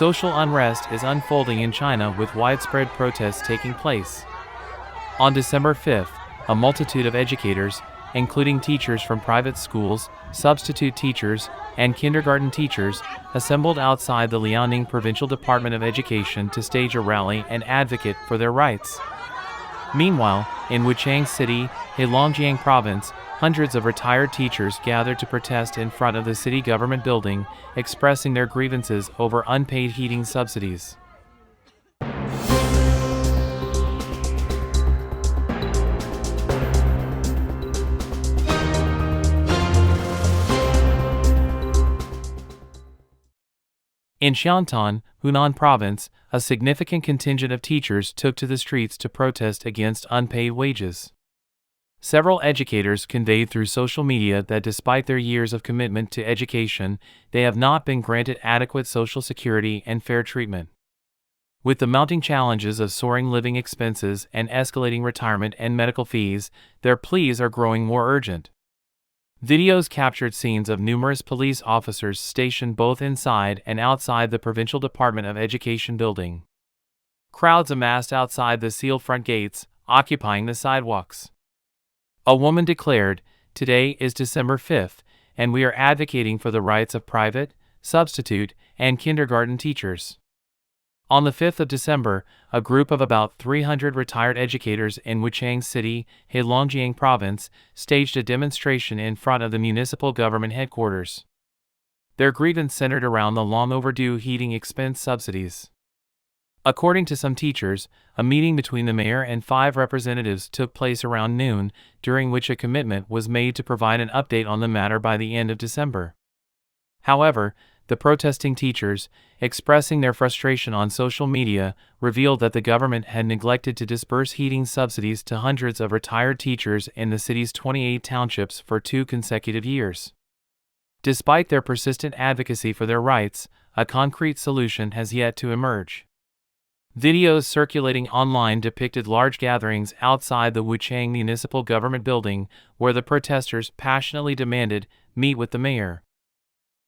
Social unrest is unfolding in China with widespread protests taking place. On December 5th, a multitude of educators, including teachers from private schools, substitute teachers, and kindergarten teachers, assembled outside the Liaoning Provincial Department of Education to stage a rally and advocate for their rights. Meanwhile, in Wuchang City, Heilongjiang Province, hundreds of retired teachers gathered to protest in front of the city government building, expressing their grievances over unpaid heating subsidies. In Xi'an, Hunan Province, a significant contingent of teachers took to the streets to protest against unpaid wages. Several educators conveyed through social media that despite their years of commitment to education, they have not been granted adequate social security and fair treatment. With the mounting challenges of soaring living expenses and escalating retirement and medical fees, their pleas are growing more urgent. Videos captured scenes of numerous police officers stationed both inside and outside the Provincial Department of Education building. Crowds amassed outside the sealed front gates, occupying the sidewalks. A woman declared, "Today is December 5th, and we are advocating for the rights of private, substitute, and kindergarten teachers." On the 5th of December, a group of about 300 retired educators in Wuchang City, Heilongjiang Province, staged a demonstration in front of the municipal government headquarters. Their grievance centered around the long-overdue heating expense subsidies. According to some teachers, a meeting between the mayor and 5 representatives took place around noon, during which a commitment was made to provide an update on the matter by the end of December. However, the protesting teachers, expressing their frustration on social media, revealed that the government had neglected to disburse heating subsidies to hundreds of retired teachers in the city's 28 townships for 2 consecutive years. Despite their persistent advocacy for their rights, a concrete solution has yet to emerge. Videos circulating online depicted large gatherings outside the Wuchang Municipal Government building, where the protesters passionately demanded, "Meet with the mayor."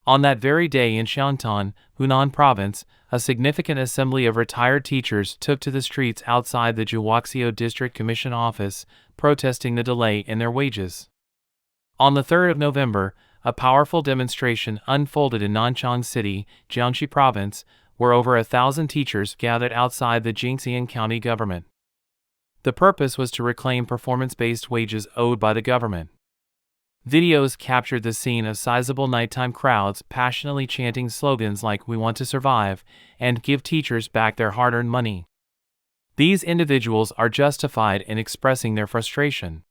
On that very day in Xi'an, Hunan Province, a significant assembly of retired teachers took to the streets outside the Zhuhai District Commission office, protesting the delay in their wages. On the 3rd of November, a powerful demonstration unfolded in Nanchang City, Jiangxi Province, where over 1,000 teachers gathered outside the Xi'an County government. The purpose was to reclaim performance-based wages owed by the government. Videos captured the scene of sizable nighttime crowds passionately chanting slogans like "We want to survive" and "Give teachers back their hard-earned money." These individuals are justified in expressing their frustration.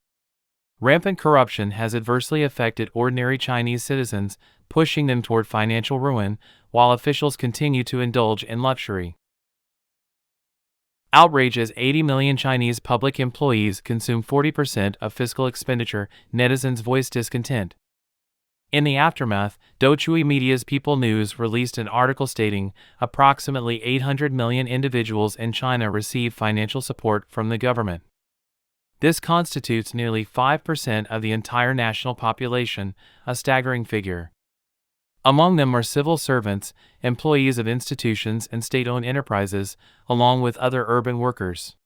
Rampant corruption has adversely affected ordinary Chinese citizens, pushing them toward financial ruin, while officials continue to indulge in luxury. Outrage as 80 million Chinese public employees consume 40% of fiscal expenditure, netizens voice discontent. In the aftermath, Dochui Media's People News released an article stating approximately 800 million individuals in China receive financial support from the government. This constitutes nearly 5% of the entire national population, a staggering figure. Among them are civil servants, employees of institutions and state-owned enterprises, along with other urban workers.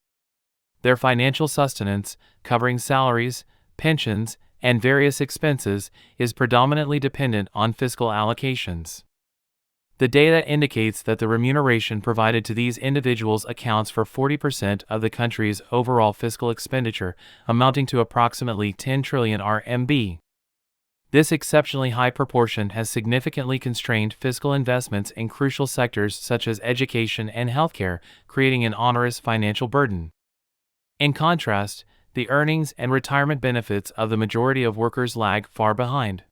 Their financial sustenance, covering salaries, pensions, and various expenses, is predominantly dependent on fiscal allocations. The data indicates that the remuneration provided to these individuals accounts for 40% of the country's overall fiscal expenditure, amounting to approximately 10 trillion RMB. This exceptionally high proportion has significantly constrained fiscal investments in crucial sectors such as education and healthcare, creating an onerous financial burden. In contrast, the earnings and retirement benefits of the majority of workers lag far behind.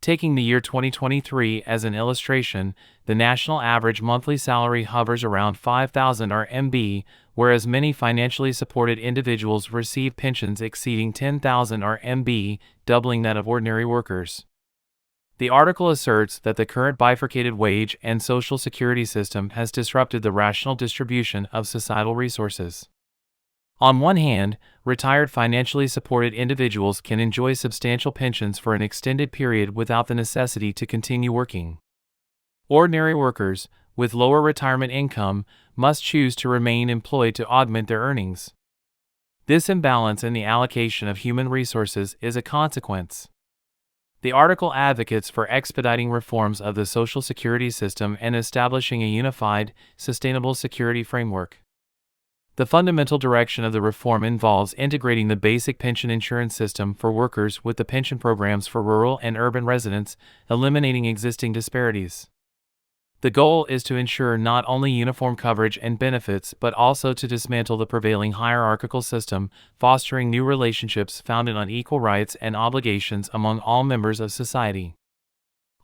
Taking the year 2023 as an illustration, the national average monthly salary hovers around 5,000 RMB, whereas many financially supported individuals receive pensions exceeding 10,000 RMB, doubling that of ordinary workers. The article asserts that the current bifurcated wage and social security system has disrupted the rational distribution of societal resources. On one hand, retired financially supported individuals can enjoy substantial pensions for an extended period without the necessity to continue working. Ordinary workers, with lower retirement income, must choose to remain employed to augment their earnings. This imbalance in the allocation of human resources is a consequence. The article advocates for expediting reforms of the Social Security system and establishing a unified, sustainable security framework. The fundamental direction of the reform involves integrating the basic pension insurance system for workers with the pension programs for rural and urban residents, eliminating existing disparities. The goal is to ensure not only uniform coverage and benefits but also to dismantle the prevailing hierarchical system, fostering new relationships founded on equal rights and obligations among all members of society.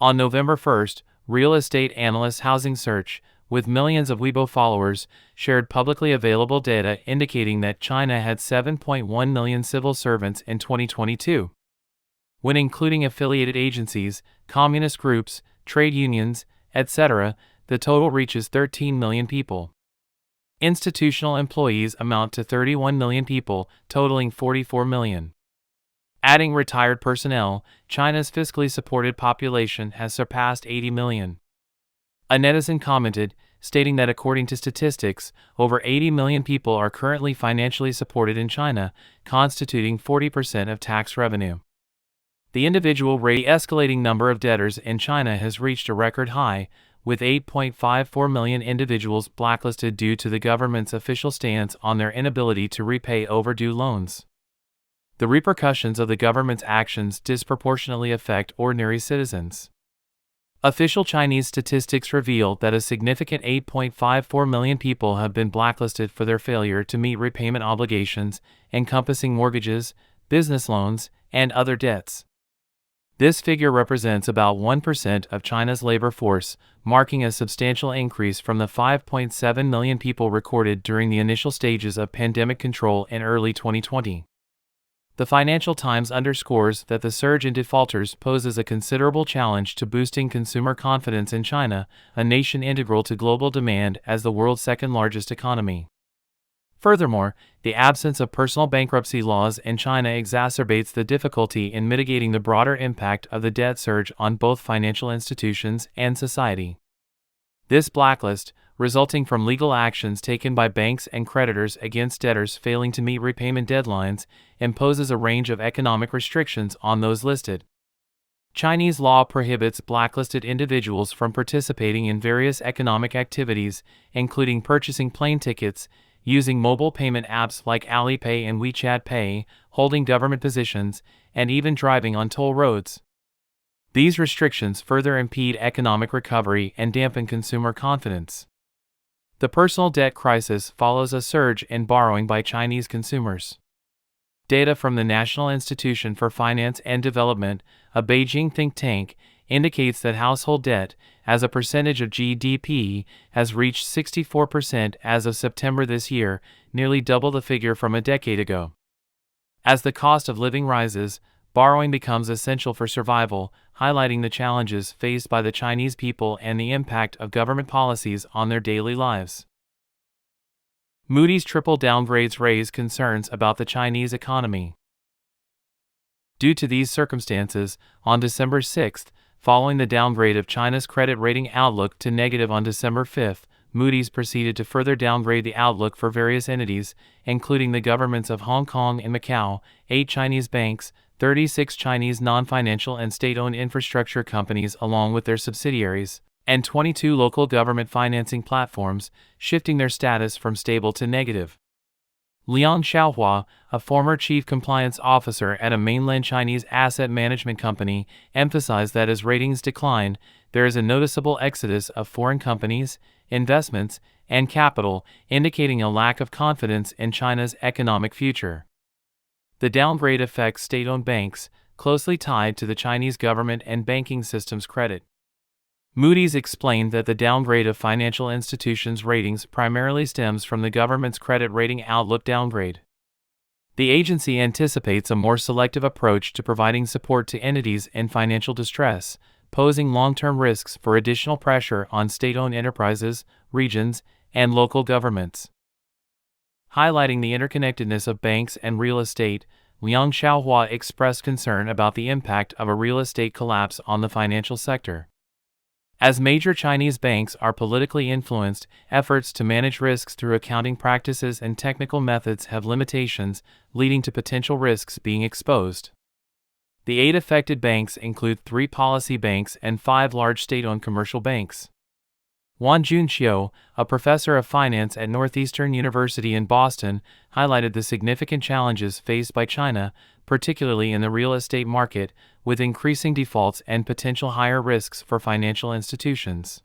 On November 1st, real estate analyst Housing Search, with millions of Weibo followers, shared publicly available data indicating that China had 7.1 million civil servants in 2022. When including affiliated agencies, communist groups, trade unions, etc., the total reaches 13 million people. Institutional employees amount to 31 million people, totaling 44 million. Adding retired personnel, China's fiscally supported population has surpassed 80 million. A netizen commented, stating that according to statistics, over 80 million people are currently financially supported in China, constituting 40% of tax revenue. The individual rate escalating number of debtors in China has reached a record high, with 8.54 million individuals blacklisted due to the government's official stance on their inability to repay overdue loans. The repercussions of the government's actions disproportionately affect ordinary citizens. Official Chinese statistics reveal that a significant 8.54 million people have been blacklisted for their failure to meet repayment obligations, encompassing mortgages, business loans, and other debts. This figure represents about 1% of China's labor force, marking a substantial increase from the 5.7 million people recorded during the initial stages of pandemic control in early 2020. The Financial Times underscores that the surge in defaulters poses a considerable challenge to boosting consumer confidence in China, a nation integral to global demand as the world's second-largest economy. Furthermore, the absence of personal bankruptcy laws in China exacerbates the difficulty in mitigating the broader impact of the debt surge on both financial institutions and society. This blacklist, resulting from legal actions taken by banks and creditors against debtors failing to meet repayment deadlines, imposes a range of economic restrictions on those listed. Chinese law prohibits blacklisted individuals from participating in various economic activities, including purchasing plane tickets, using mobile payment apps like Alipay and WeChat Pay, holding government positions, and even driving on toll roads. These restrictions further impede economic recovery and dampen consumer confidence. The personal debt crisis follows a surge in borrowing by Chinese consumers. Data from the National Institution for Finance and Development, a Beijing think tank, indicates that household debt, as a percentage of GDP, has reached 64% as of September this year, nearly double the figure from a decade ago. As the cost of living rises, borrowing becomes essential for survival, highlighting the challenges faced by the Chinese people and the impact of government policies on their daily lives. Moody's triple downgrades raise concerns about the Chinese economy. Due to these circumstances, on December 6, following the downgrade of China's credit rating outlook to negative on December 5, Moody's proceeded to further downgrade the outlook for various entities, including the governments of Hong Kong and Macau, 8 Chinese banks, 36 Chinese non-financial and state-owned infrastructure companies along with their subsidiaries, and 22 local government financing platforms, shifting their status from stable to negative. Liang Xiaohua, a former chief compliance officer at a mainland Chinese asset management company, emphasized that as ratings decline, there is a noticeable exodus of foreign companies, investments, and capital, indicating a lack of confidence in China's economic future. The downgrade affects state-owned banks, closely tied to the Chinese government and banking system's credit. Moody's explained that the downgrade of financial institutions' ratings primarily stems from the government's credit rating outlook downgrade. The agency anticipates a more selective approach to providing support to entities in financial distress, posing long-term risks for additional pressure on state-owned enterprises, regions, and local governments. Highlighting the interconnectedness of banks and real estate, Liang Xiaohua expressed concern about the impact of a real estate collapse on the financial sector. As major Chinese banks are politically influenced, efforts to manage risks through accounting practices and technical methods have limitations, leading to potential risks being exposed. The 8 affected banks include 3 policy banks and 5 large state-owned commercial banks. Wan Junxiu, a professor of finance at Northeastern University in Boston, highlighted the significant challenges faced by China, particularly in the real estate market, with increasing defaults and potential higher risks for financial institutions.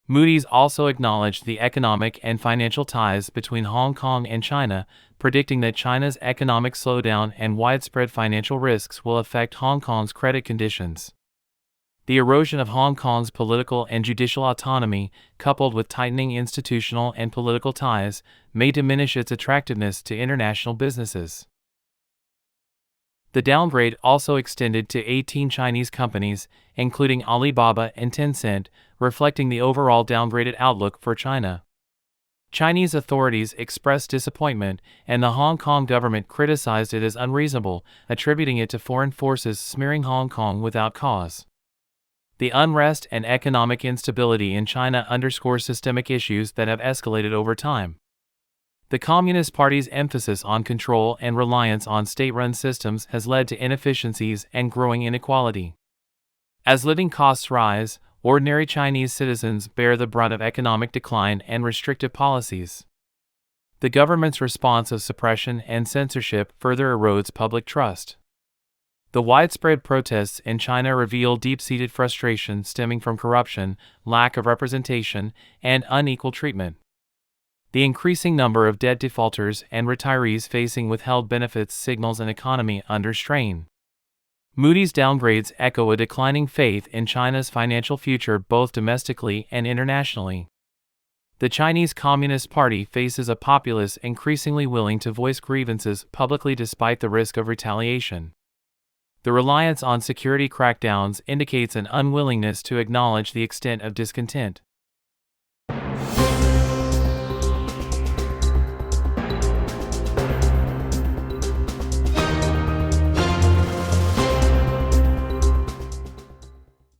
Moody's also acknowledged the economic and financial ties between Hong Kong and China, predicting that China's economic slowdown and widespread financial risks will affect Hong Kong's credit conditions. The erosion of Hong Kong's political and judicial autonomy, coupled with tightening institutional and political ties, may diminish its attractiveness to international businesses. The downgrade also extended to 18 Chinese companies, including Alibaba and Tencent, reflecting the overall downgraded outlook for China. Chinese authorities expressed disappointment, and the Hong Kong government criticized it as unreasonable, attributing it to foreign forces smearing Hong Kong without cause. The unrest and economic instability in China underscore systemic issues that have escalated over time. The Communist Party's emphasis on control and reliance on state-run systems has led to inefficiencies and growing inequality. As living costs rise, ordinary Chinese citizens bear the brunt of economic decline and restrictive policies. The government's response of suppression and censorship further erodes public trust. The widespread protests in China reveal deep-seated frustration stemming from corruption, lack of representation, and unequal treatment. The increasing number of debt defaulters and retirees facing withheld benefits signals an economy under strain. Moody's downgrades echo a declining faith in China's financial future both domestically and internationally. The Chinese Communist Party faces a populace increasingly willing to voice grievances publicly despite the risk of retaliation. The reliance on security crackdowns indicates an unwillingness to acknowledge the extent of discontent.